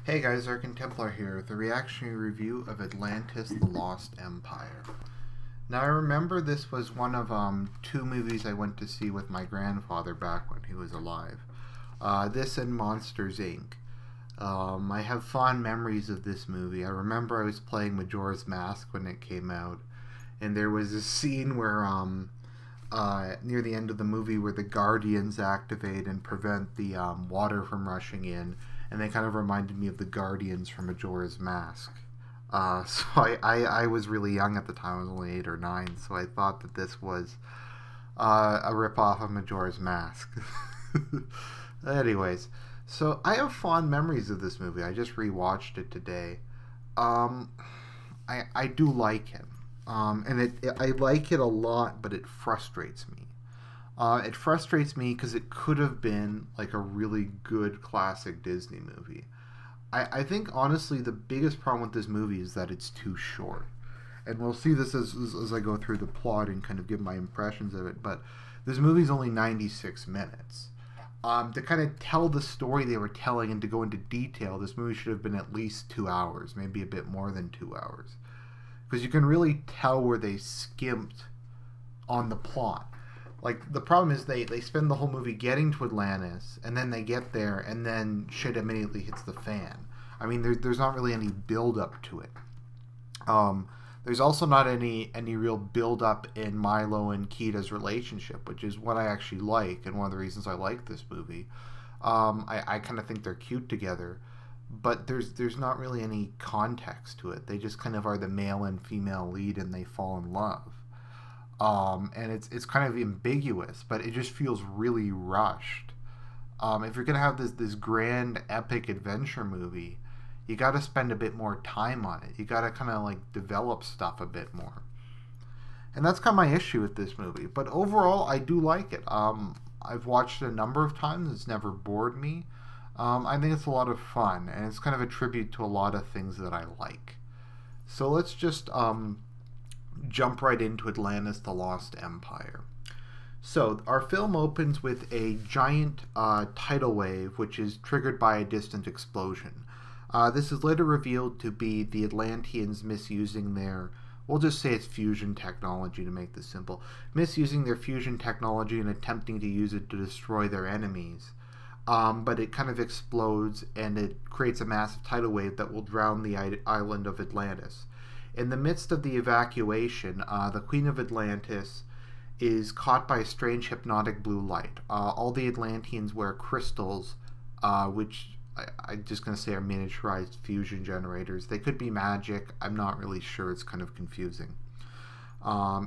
Hey guys, Argent here with a reactionary review of Atlantis: The Lost Empire. Now I remember this was one of two movies I went to see with my grandfather back when he was alive. This and Monsters Inc. I have fond memories of this movie. I remember I was playing Majora's Mask when it came out, and there was a scene where near the end of the movie where the Guardians activate and prevent the water from rushing in, and they kind of reminded me of the Guardians from Majora's Mask. So I was really young at the time. I was only 8 or 9, so I thought that this was a ripoff of Majora's Mask. Anyways, so I have fond memories of this movie. I just rewatched it today. Um, I do like it, and I like it a lot, but it frustrates me. It frustrates me because it could have been like a really good classic Disney movie. I think honestly the biggest problem with this movie is that it's too short. And we'll see this as I go through the plot and kind of give my impressions of it. But this movie's only 96 minutes. To kind of tell the story they were telling and to go into detail, this movie should have been at least 2 hours, maybe a bit more than 2 hours. Because you can really tell where they skimped on the plot. Like, the problem is they spend the whole movie getting to Atlantis, and then they get there, and then shit immediately hits the fan. I mean, there's not really any build up to it. There's also not any real build up in Milo and Kita's relationship, which is what I actually like, and one of the reasons I like this movie. I kind of think they're cute together, but there's not really any context to it. They just kind of are the male and female lead, and they fall in love. And it's kind of ambiguous, but it just feels really rushed. If you're gonna have this grand epic adventure movie, you got to spend a bit more time on it. You got to kind of like develop stuff a bit more, and that's kind of my issue with this movie. But overall, I do like it. I've watched it a number of times. It's never bored me. I think it's a lot of fun, and it's kind of a tribute to a lot of things that I like. So let's just jump right into Atlantis: The Lost Empire. So, our film opens with a giant tidal wave, which is triggered by a distant explosion. This is later revealed to be the Atlanteans misusing their, we'll just say it's fusion technology to make this simple, misusing their fusion technology and attempting to use it to destroy their enemies. But it kind of explodes and it creates a massive tidal wave that will drown the island of Atlantis. In the midst of the evacuation, the Queen of Atlantis is caught by a strange hypnotic blue light. All the Atlanteans wear crystals, which I'm just going to say are miniaturized fusion generators. They could be magic. I'm not really sure. It's kind of confusing.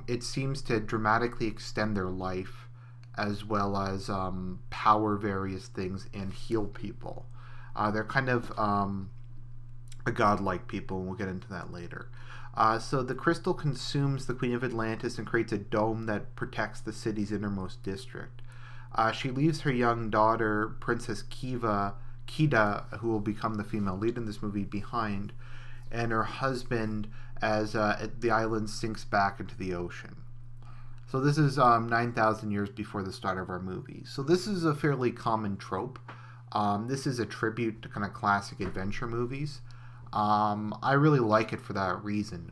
It seems to dramatically extend their life as well as power various things and heal people. They're kind of a godlike people, and we'll get into that later. So the crystal consumes the Queen of Atlantis and creates a dome that protects the city's innermost district. She leaves her young daughter, Princess Kida, who will become the female lead in this movie, behind, and her husband as the island sinks back into the ocean. So this is 9,000 years before the start of our movie. So this is a fairly common trope. This is a tribute to kind of classic adventure movies. I really like it for that reason.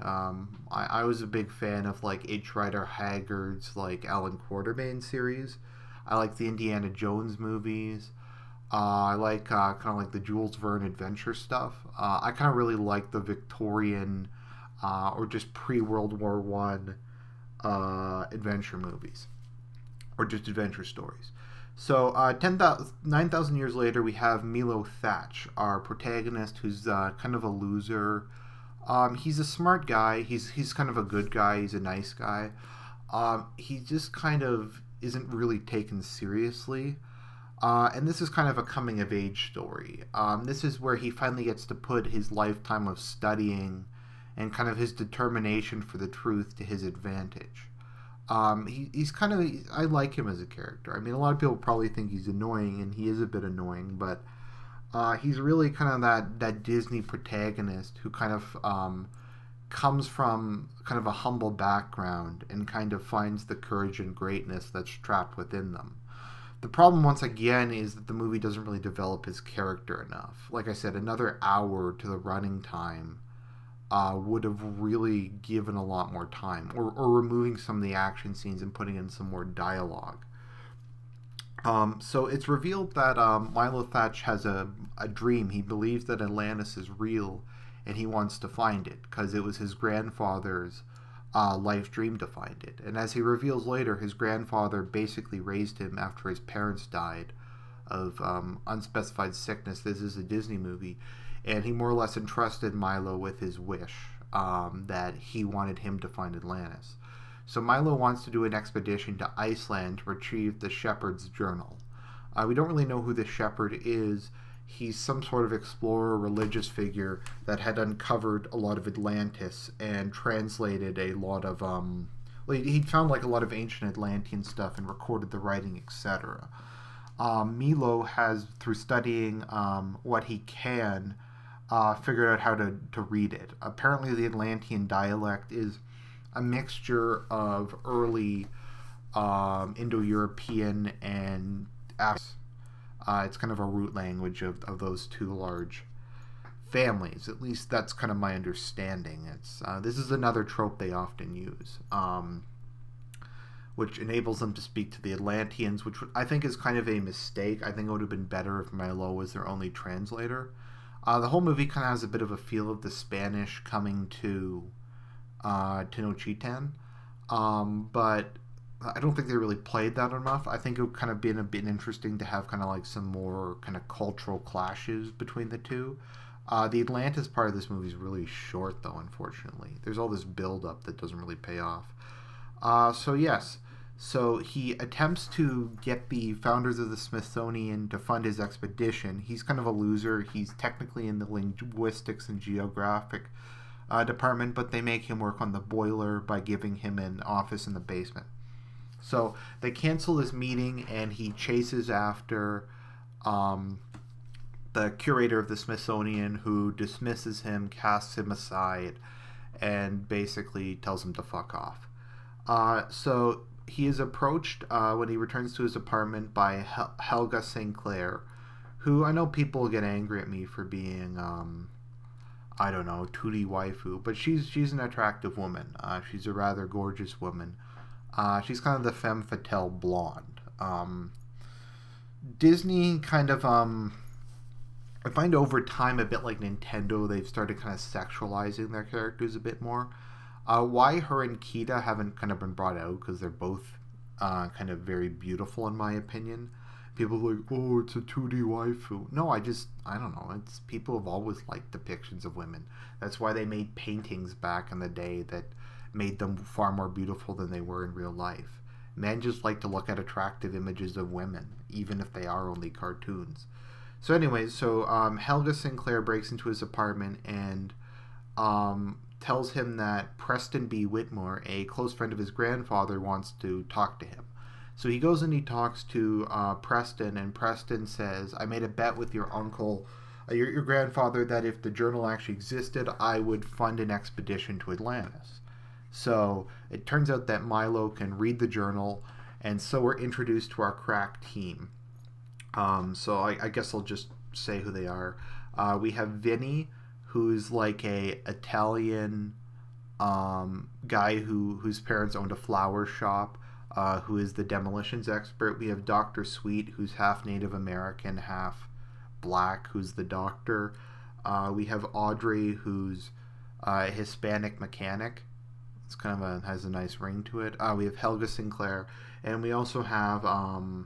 I was a big fan of like H. Rider Haggard's like Alan Quartermain series. I like the Indiana Jones movies. I like kind of like the Jules Verne adventure stuff. I kind of really like the Victorian or just pre-World War One adventure movies or just adventure stories. So, 9,000 years later, we have Milo Thatch, our protagonist, who's kind of a loser. He's a smart guy. He's kind of a good guy. He's a nice guy. He just kind of isn't really taken seriously. And this is kind of a coming of age story. This is where he finally gets to put his lifetime of studying and kind of his determination for the truth to his advantage. He's kind of, I like him as a character. I mean, a lot of people probably think he's annoying, and he is a bit annoying, but he's really kind of that Disney protagonist who kind of comes from kind of a humble background and kind of finds the courage and greatness that's trapped within them. The problem, once again, is that the movie doesn't really develop his character enough. Like I said, another hour to the running time would have really given a lot more time, or removing some of the action scenes and putting in some more dialogue. So it's revealed that Milo Thatch has a dream. He believes that Atlantis is real, and he wants to find it because it was his grandfather's life dream to find it. And as he reveals later, his grandfather basically raised him after his parents died of unspecified sickness. This is a Disney movie, and he more or less entrusted Milo with his wish that he wanted him to find Atlantis. So Milo wants to do an expedition to Iceland to retrieve the shepherd's journal. We don't really know who the shepherd is. He's some sort of explorer, religious figure that had uncovered a lot of Atlantis and translated a lot of he'd found like a lot of ancient Atlantean stuff and recorded the writing, etc. Milo has, through studying what he can, figured out how to read it. Apparently, the Atlantean dialect is a mixture of early Indo-European and it's kind of a root language of those two large families. At least that's kind of my understanding. It's this is another trope they often use, which enables them to speak to the Atlanteans, which I think is kind of a mistake. I think it would have been better if Milo was their only translator. The whole movie kind of has a bit of a feel of the Spanish coming to Tenochtitlan, but I don't think they really played that enough. I think it would kind of been a bit interesting to have kind of like some more kind of cultural clashes between the two. The Atlantis part of this movie is really short, though, unfortunately. There's all this build-up that doesn't really pay off. So he attempts to get the founders of the Smithsonian to fund his expedition. He's kind of a loser. He's technically in the linguistics and geographic department, but they make him work on the boiler by giving him an office in the basement. So they cancel this meeting, and he chases after the curator of the Smithsonian, who dismisses him, casts him aside, and basically tells him to fuck off. So he is approached when he returns to his apartment by Helga Sinclair, who I know people get angry at me for being I don't know, 2D waifu, but she's an attractive woman. She's a rather gorgeous woman. She's kind of the femme fatale blonde. Disney kind of, I find over time, a bit like Nintendo, they've started kind of sexualizing their characters a bit more. Why her and Kita haven't kind of been brought out, because they're both kind of very beautiful in my opinion. People are like, oh, it's a 2D waifu. No, I don't know. It's people have always liked depictions of women. That's why they made paintings back in the day that made them far more beautiful than they were in real life. Men just like to look at attractive images of women, even if they are only cartoons. So anyways, Helga Sinclair breaks into his apartment and tells him that Preston B. Whitmore, a close friend of his grandfather, wants to talk to him. So he goes and he talks to Preston, and Preston says, I made a bet with your uncle, your grandfather, that if the journal actually existed, I would fund an expedition to Atlantis. So it turns out that Milo can read the journal, and so we're introduced to our crack team. So I guess I'll just say who they are. We have Vinny, who's like a Italian guy whose parents owned a flower shop. Who is the demolitions expert. We have Dr. Sweet, who's half Native American, half black, who's the doctor. We have Audrey, who's a Hispanic mechanic. It's kind of has a nice ring to it. We have Helga Sinclair, and we also have a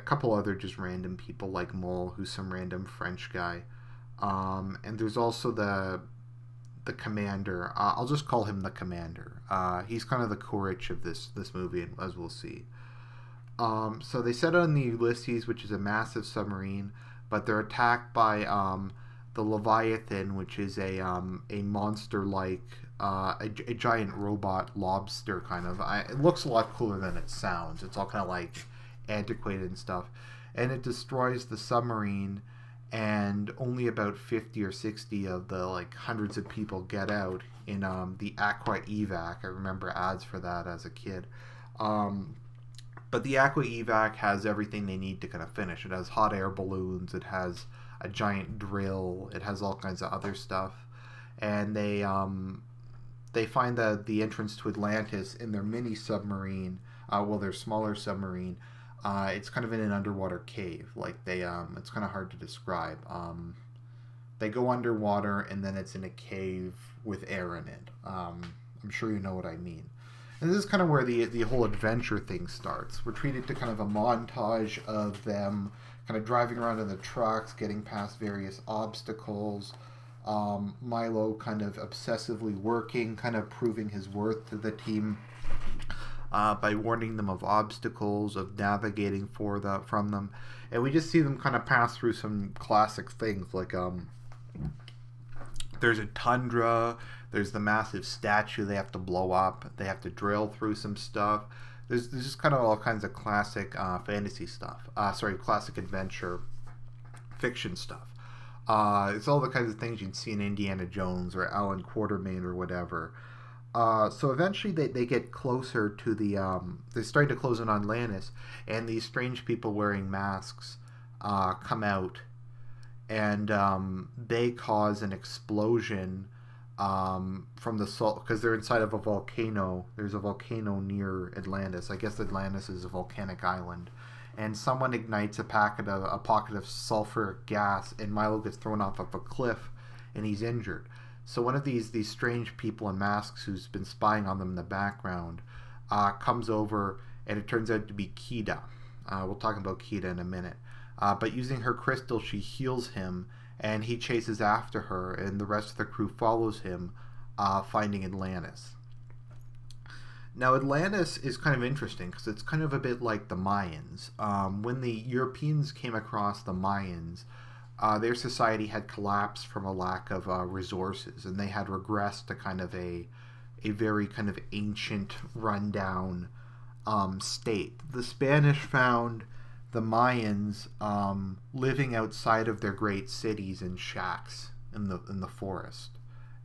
couple other just random people like Mole, who's some random French guy. And there's also the commander. I'll just call him the commander. He's kind of the Courage of this movie, as we'll see. So they set out on the Ulysses, which is a massive submarine, but they're attacked by the Leviathan, which is a monster-like, a giant robot lobster kind of. It looks a lot cooler than it sounds. It's all kind of like antiquated and stuff. And it destroys the submarine, and only about 50 or 60 of the like hundreds of people get out in the Aqua Evac. I remember ads for that as a kid. But the Aqua Evac has everything they need to kind of finish. It has hot air balloons. It has a giant drill. It has all kinds of other stuff. And they find the entrance to Atlantis in their mini submarine. Their smaller submarine. It's kind of in an underwater cave. Like it's kind of hard to describe. They go underwater and then it's in a cave with air in it. I'm sure you know what I mean. And this is kind of where the whole adventure thing starts. We're treated to kind of a montage of them kind of driving around in the trucks, getting past various obstacles. Milo kind of obsessively working, kind of proving his worth to the team by warning them of obstacles, of navigating from them. And we just see them kind of pass through some classic things like there's a tundra, there's the massive statue they have to blow up, they have to drill through some stuff. There's just kind of all kinds of classic fantasy stuff. Classic adventure fiction stuff. It's all the kinds of things you'd see in Indiana Jones or Alan Quatermain or whatever. So eventually they get closer to they're starting to close in on Atlantis, and these strange people wearing masks come out, and they cause an explosion from the salt, because they're inside of a volcano. There's a volcano near Atlantis. I guess Atlantis is a volcanic island. And someone ignites a pocket of sulfuric gas, and Milo gets thrown off of a cliff, and he's injured. So one of these strange people in masks who's been spying on them in the background comes over, and it turns out to be Kida. We'll talk about Kida in a minute. But using her crystal, she heals him, and he chases after her, and the rest of the crew follows him, finding Atlantis. Now, Atlantis is kind of interesting because it's kind of a bit like the Mayans. When the Europeans came across the Mayans, their society had collapsed from a lack of resources, and they had regressed to kind of a very kind of ancient, rundown state. The Spanish found the Mayans living outside of their great cities in shacks in the forest,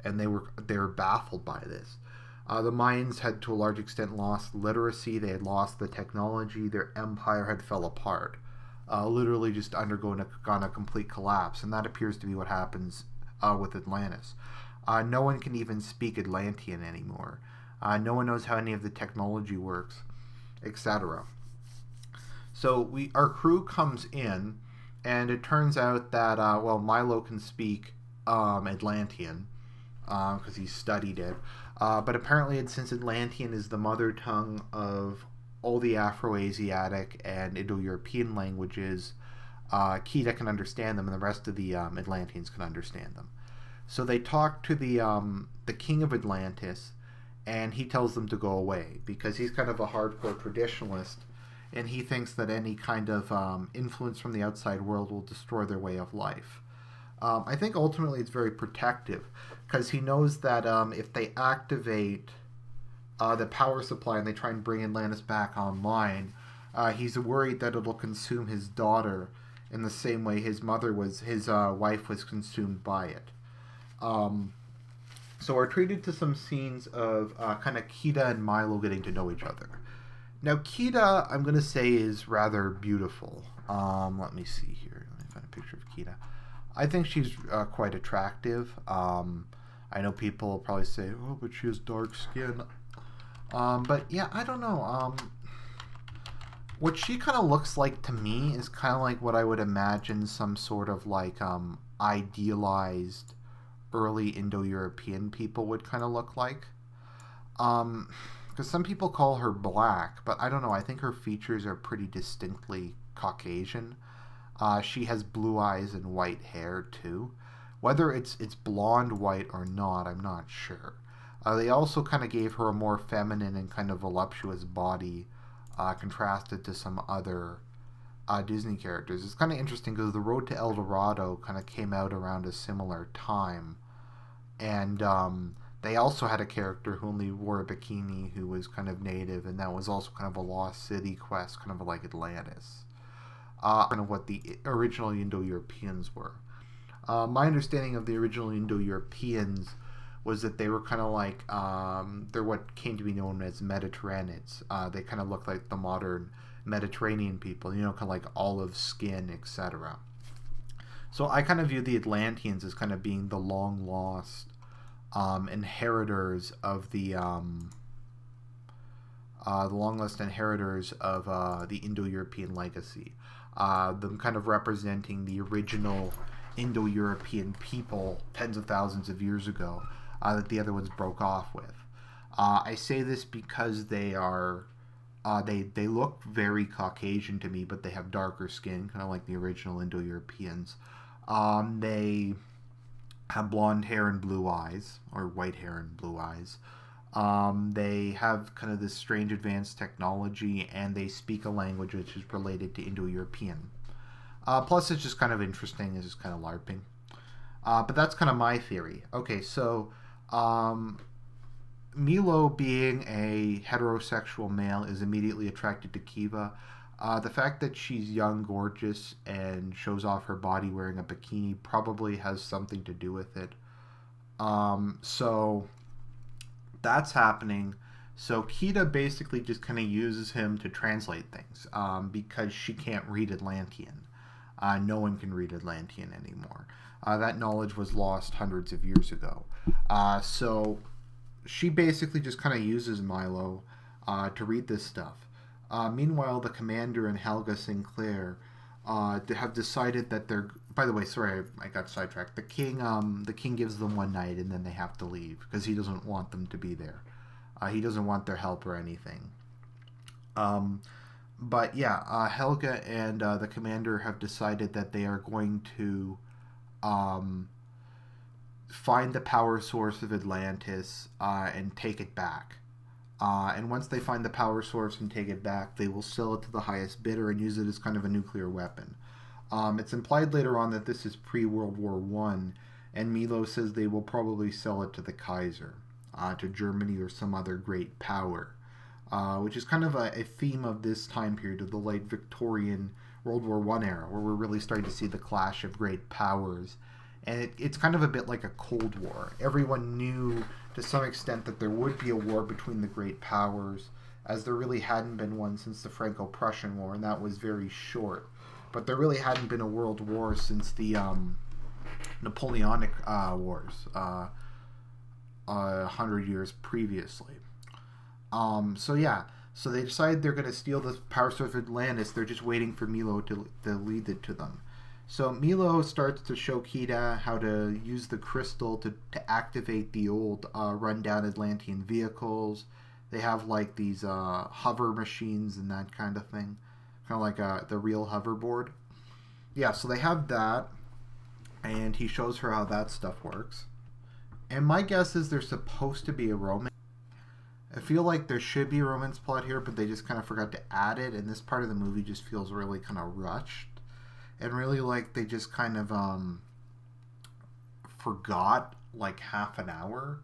and they were baffled by this. The Mayans had to a large extent lost literacy. They had lost the technology. Their empire had fell apart, literally just gone a complete collapse, and that appears to be what happens with Atlantis. No one can even speak Atlantean anymore. No one knows how any of the technology works, etc. So our crew comes in, and it turns out that Milo can speak Atlantean because he studied it. But apparently, since Atlantean is the mother tongue of all the Afro-Asiatic and Indo-European languages, Kida can understand them, and the rest of the Atlanteans can understand them. So they talk to the king of Atlantis, and he tells them to go away because he's kind of a hardcore traditionalist, and he thinks that any kind of influence from the outside world will destroy their way of life. I think ultimately it's very protective because he knows that if they activate the power supply and they try and bring Atlantis back online, he's worried that it'll consume his daughter in the same way his wife was consumed by it. So we're treated to some scenes of kind of Kida and Milo getting to know each other. Now, Kida, I'm going to say, is rather beautiful. Let me see here. Let me find a picture of Kida. I think she's quite attractive. I know people will probably say, oh, but she has dark skin. But yeah, I don't know. What she kind of looks like to me is kind of like what I would imagine some sort of like idealized early Indo-European people would kind of look like. Because some people call her black, but I don't know. I think her features are pretty distinctly Caucasian. She has blue eyes and white hair too. Whether it's blonde white or not, I'm not sure. They also kind of gave her a more feminine and kind of voluptuous body, contrasted to some other Disney characters. It's kind of interesting because The Road to El Dorado kind of came out around a similar time, and they also had a character who only wore a bikini who was kind of native, and that was also kind of a lost city quest, kind of like Atlantis. Kind of what the original Indo-Europeans were. My understanding of the original Indo-Europeans was that they were kind of like they're what came to be known as Mediterraneans. They kind of look like the modern Mediterranean people, kind of like olive skin, etc. So I kind of view the Atlanteans as kind of being the long lost inheritors of the long lost inheritors of the Indo-European legacy. Them kind of representing the original Indo-European people tens of thousands of years ago that the other ones broke off with. I say this because they are they look very Caucasian to me, but they have darker skin, kind of like the original Indo-Europeans. They have blonde hair and blue eyes, or white hair and blue eyes. They have kind of this strange advanced technology, and they speak a language which is related to Indo-European. Plus, it's just kind of interesting. It's just kind of LARPing. But that's kind of my theory. Okay, so Milo, being a heterosexual male, is immediately attracted to Kiva. The fact that she's young, gorgeous, and shows off her body wearing a bikini probably has something to do with it. So that's happening. So Kita basically just kind of uses him to translate things because she can't read Atlantean. No one can read Atlantean anymore. That knowledge was lost hundreds of years ago. So she basically just kind of uses Milo to read this stuff. Meanwhile, the commander and Helga Sinclair have decided that they're. By the way, sorry, I got sidetracked. The king gives them one night, and then they have to leave because he doesn't want them to be there. He doesn't want their help or anything. But yeah, Helga and the commander have decided that they are going to find the power source of Atlantis and take it back. And once they find the power source and take it back, they will sell it to the highest bidder and use it as kind of a nuclear weapon. It's implied later on that this is pre-World War I, and Milo says they will probably sell it to the Kaiser, to Germany or some other great power, which is kind of a theme of this time period of the late Victorian World War I era, where we're really starting to see the clash of great powers. And it's kind of a bit like a Cold War. Everyone knew to some extent that there would be a war between the great powers, as there really hadn't been one since the Franco-Prussian War, and that was very short. But there really hadn't been a world war since the Napoleonic Wars, 100 years previously. So they decide they're going to steal the power source of Atlantis. They're just waiting for Milo to lead it to them. So Milo starts to show Kita how to use the crystal to activate the old rundown Atlantean vehicles. They have like these hover machines and that kind of thing. Kind of like the real hoverboard. Yeah, so they have that. And he shows her how that stuff works. And my guess is there's supposed to be a romance. I feel like there should be a romance plot here, but they just kind of forgot to add it. And this part of the movie just feels really kind of rushed. And really like they just kind of forgot like half an hour.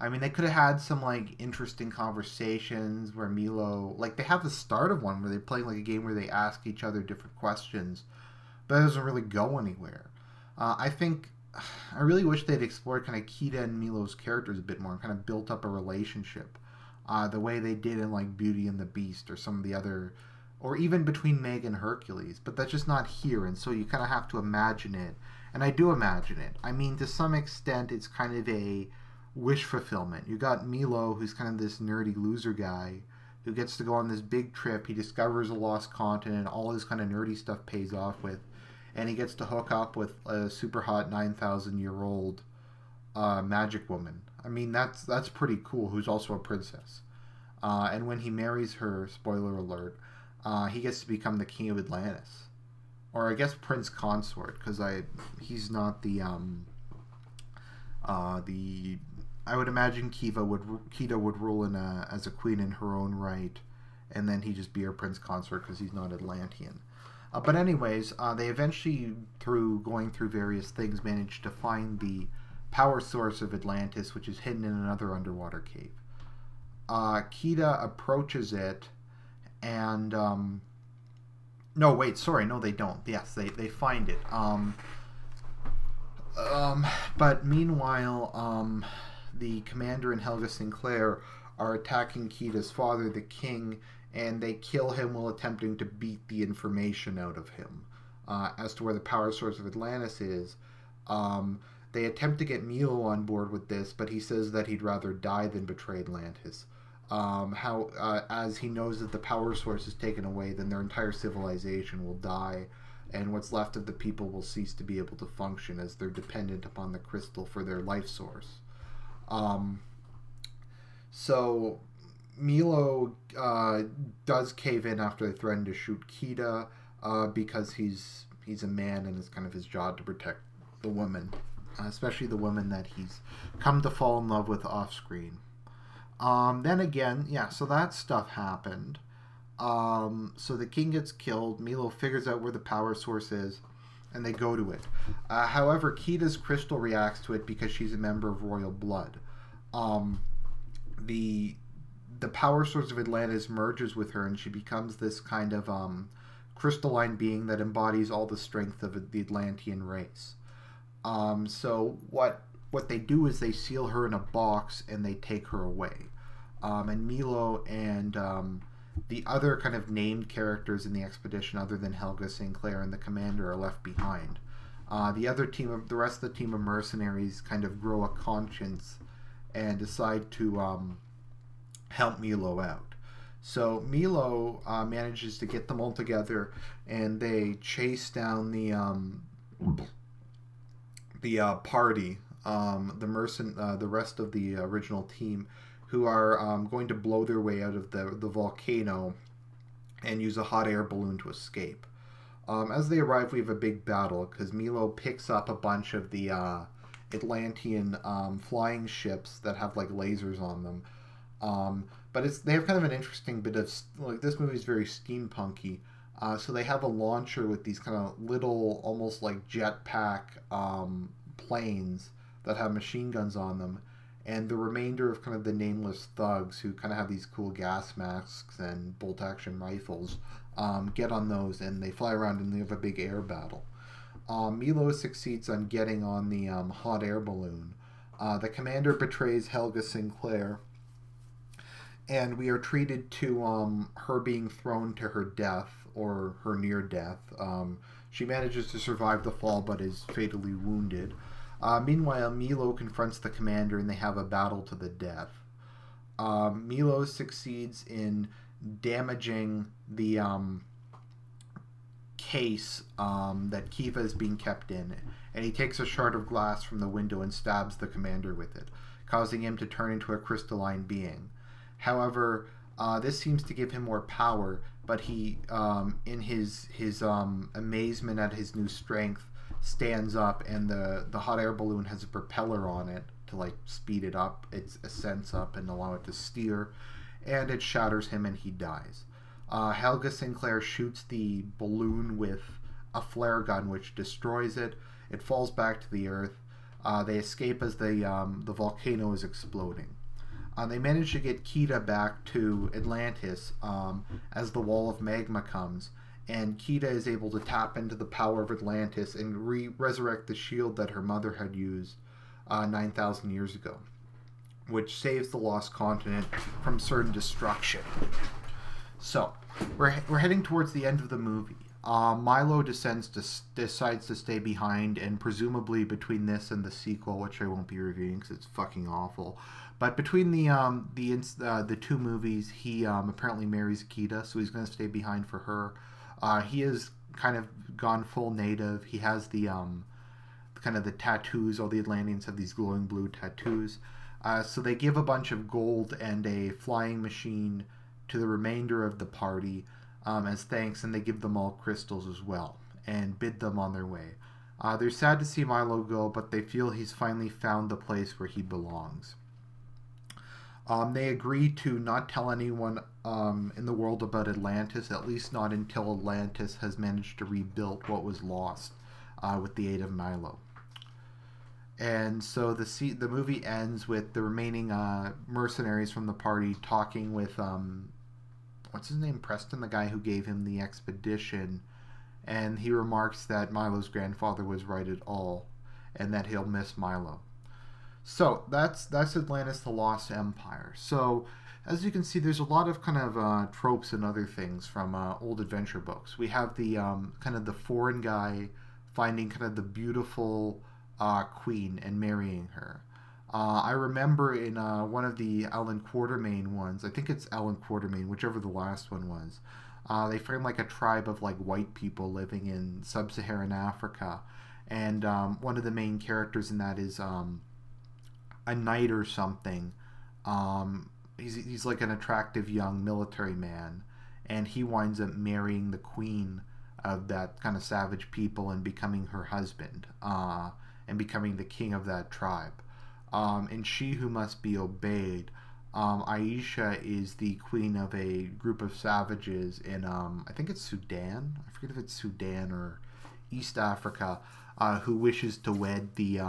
I mean, they could have had some like interesting conversations where Milo, like they have the start of one where they're playing like a game where they ask each other different questions, but it doesn't really go anywhere. I really wish they'd explored kind of Kita and Milo's characters a bit more and kind of built up a relationship, the way they did in like Beauty and the Beast or some of the other, or even between Meg and Hercules, but that's just not here, and so you kind of have to imagine it. And I do imagine it. I mean, to some extent, it's kind of a wish fulfillment. You got Milo, who's kind of this nerdy loser guy, who gets to go on this big trip. He discovers a lost continent, all his kind of nerdy stuff pays off with, and he gets to hook up with a super hot 9,000-year-old magic woman. I mean, that's pretty cool, who's also a princess. And when he marries her, spoiler alert, he gets to become the king of Atlantis, or I guess prince consort, because he's not the I would imagine Kita would rule as a queen in her own right, and then he'd just be her prince consort because he's not Atlantean. But anyways, they eventually, through going through various things, managed to find the power source of Atlantis, which is hidden in another underwater cave. Kita approaches it. And no, wait, sorry, no, they don't. Yes, they find it. But meanwhile, the commander and Helga Sinclair are attacking Kita's father, the king, and they kill him while attempting to beat the information out of him as to where the power source of Atlantis is. Um, they attempt to get Milo on board with this, but he says that he'd rather die than betray Atlantis. As he knows that the power source is taken away, then their entire civilization will die, and what's left of the people will cease to be able to function as they're dependent upon the crystal for their life source. Um, so Milo does cave in after they threaten to shoot Kita because he's a man and it's kind of his job to protect the woman, especially the woman that he's come to fall in love with off screen. Then again, yeah, so that stuff happened. So the king gets killed. Milo figures out where the power source is, and they go to it. However, Kita's crystal reacts to it because she's a member of royal blood. Um, the the power source of Atlantis merges with her, and she becomes this kind of crystalline being that embodies all the strength of the Atlantean race. So what they do is they seal her in a box and they take her away. And Milo and the other kind of named characters in the expedition, other than Helga Sinclair and the commander, are left behind. The rest of the team of mercenaries kind of grow a conscience and decide to help Milo out. So Milo manages to get them all together, and they chase down the party, the rest of the original team, who are going to blow their way out of the volcano and use a hot air balloon to escape. As they arrive, we have a big battle because Milo picks up a bunch of the Atlantean flying ships that have like lasers on them. But they have kind of an interesting bit of this movie is very steampunky. So they have a launcher with these kind of little, almost like jetpack planes that have machine guns on them, and the remainder of kind of the nameless thugs who kind of have these cool gas masks and bolt action rifles get on those, and they fly around and they have a big air battle. Milo succeeds on getting on the hot air balloon. The commander betrays Helga Sinclair, and we are treated to her being thrown to her death, or her near death. She manages to survive the fall but is fatally wounded. Meanwhile, Milo confronts the commander and they have a battle to the death. Milo succeeds in damaging the case that Kiva is being kept in, and he takes a shard of glass from the window and stabs the commander with it, causing him to turn into a crystalline being. However, this seems to give him more power, but he, in his amazement at his new strength, stands up, and the hot air balloon has a propeller on it to like speed it up, its ascents up, and allow it to steer, and it shatters him and he dies. Helga Sinclair shoots the balloon with a flare gun, which destroys it. It falls back to the earth. They escape as the volcano is exploding. They manage to get Kita back to Atlantis as the wall of magma comes, and Kita is able to tap into the power of Atlantis and resurrect the shield that her mother had used 9,000 years ago, which saves the lost continent from certain destruction. So, we're heading towards the end of the movie. Milo decides to stay behind, and presumably between this and the sequel, which I won't be reviewing because it's fucking awful, but between the two movies, he apparently marries Kita, so he's going to stay behind for her. He has kind of gone full native. He has the kind of the tattoos. All the Atlanteans have these glowing blue tattoos. So they give a bunch of gold and a flying machine to the remainder of the party as thanks, and they give them all crystals as well and bid them on their way. They're sad to see Milo go, but they feel he's finally found the place where he belongs. They agree to not tell anyone in the world about Atlantis, at least not until Atlantis has managed to rebuild what was lost with the aid of Milo. And so the movie ends with the remaining mercenaries from the party talking with what's his name, Preston, the guy who gave him the expedition, and he remarks that Milo's grandfather was right at all, and that he'll miss Milo. So that's Atlantis: The Lost Empire. So as you can see, there's a lot of kind of tropes and other things from old adventure books. We have the kind of the foreign guy finding kind of the beautiful queen and marrying her. I remember in one of the Alan Quatermain ones, I think it's Alan Quatermain, whichever the last one was. They find like a tribe of like white people living in sub-Saharan Africa, and one of the main characters in that is a knight or something. He's like an attractive young military man, and he winds up marrying the queen of that kind of savage people and becoming her husband, and becoming the king of that tribe. And she who must be obeyed. Aisha is the queen of a group of savages in, I think it's Sudan. I forget if it's Sudan or East Africa, who wishes to wed the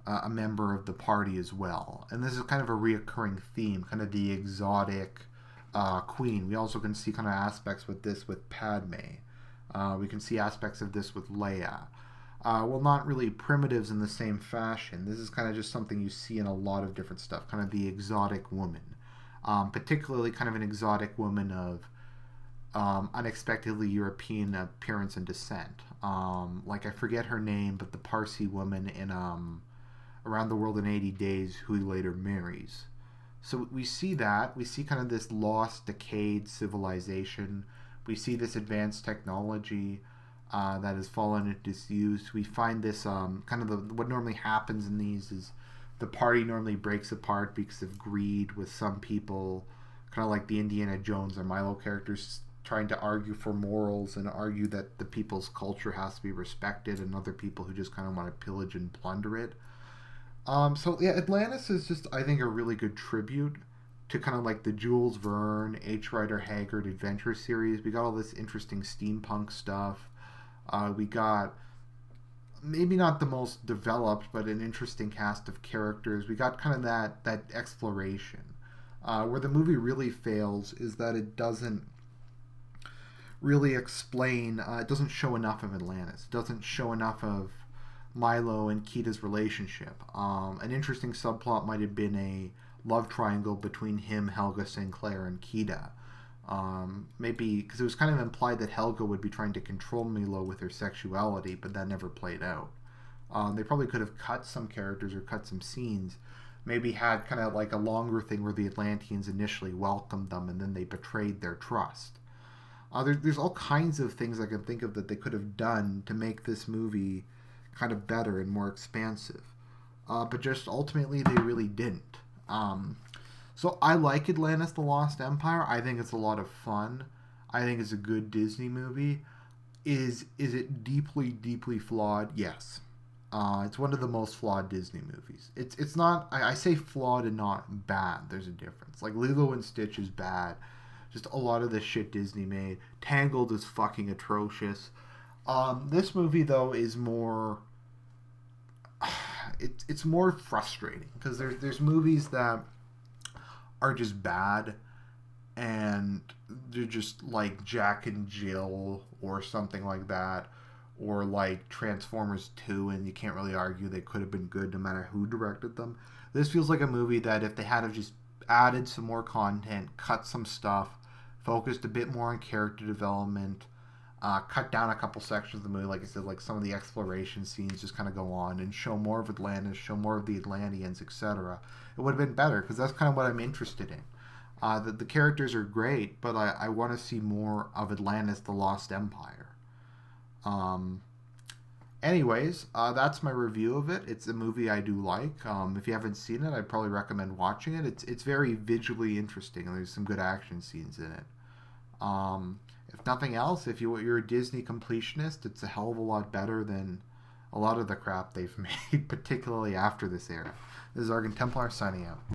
a member of the party as well. And this is kind of a reoccurring theme, kind of the exotic queen. We also can see kind of aspects with this with Padme. We can see aspects of this with Leia. Well, not really primitives in the same fashion. This is kind of just something you see in a lot of different stuff, kind of the exotic woman. Particularly kind of an exotic woman of unexpectedly European appearance and descent. Like, I forget her name, but the Parsi woman in Around the World in 80 Days, who he later marries. So we see that. We see kind of this lost, decayed civilization. We see this advanced technology that has fallen into disuse. We find this kind of what normally happens in these is the party normally breaks apart because of greed with some people, kind of like the Indiana Jones or Milo characters trying to argue for morals and argue that the people's culture has to be respected, and other people who just kind of want to pillage and plunder it. So yeah, Atlantis is just, I think, a really good tribute to kind of like the Jules Verne, H. Rider Haggard adventure series. We got all this interesting steampunk stuff. We got maybe not the most developed, but an interesting cast of characters. We got kind of that exploration. Where the movie really fails is that it doesn't really explain. It doesn't show enough of Atlantis. It doesn't show enough of Milo and Kita's relationship. An interesting subplot might have been a love triangle between him, Helga Sinclair, and Kita. Maybe because it was kind of implied that Helga would be trying to control Milo with her sexuality, but that never played out. They probably could have cut some characters or cut some scenes. Maybe had kind of like a longer thing where the Atlanteans initially welcomed them and then they betrayed their trust. There's all kinds of things I can think of that they could have done to make this movie kind of better and more expansive. But just ultimately, they really didn't. So I like Atlantis the Lost Empire. I think it's a lot of fun. I think it's a good Disney movie. Is it deeply, deeply flawed? Yes. It's one of the most flawed Disney movies. It's not, I say flawed and not bad. There's a difference. Like Lilo and Stitch is bad. Just a lot of the shit Disney made. Tangled is fucking atrocious. This movie, though, is more... It's more frustrating because there's movies that are just bad and they're just like Jack and Jill or something like that, or like Transformers 2, and you can't really argue they could have been good no matter who directed them. This feels like a movie that if they had have just added some more content, cut some stuff, focused a bit more on character development, cut down a couple sections of the movie, like I said, like some of the exploration scenes just kind of go on and show more of Atlantis, show more of the Atlanteans, etc. It would have been better because that's kind of what I'm interested in. The characters are great, but I want to see more of Atlantis, the Lost Empire. Anyways, that's my review of it. It's a movie I do like. If you haven't seen it, I'd probably recommend watching it. It's very visually interesting, and there's some good action scenes in it. If nothing else, if you're a Disney completionist, it's a hell of a lot better than a lot of the crap they've made, particularly after this era. This is Argent Templar signing out.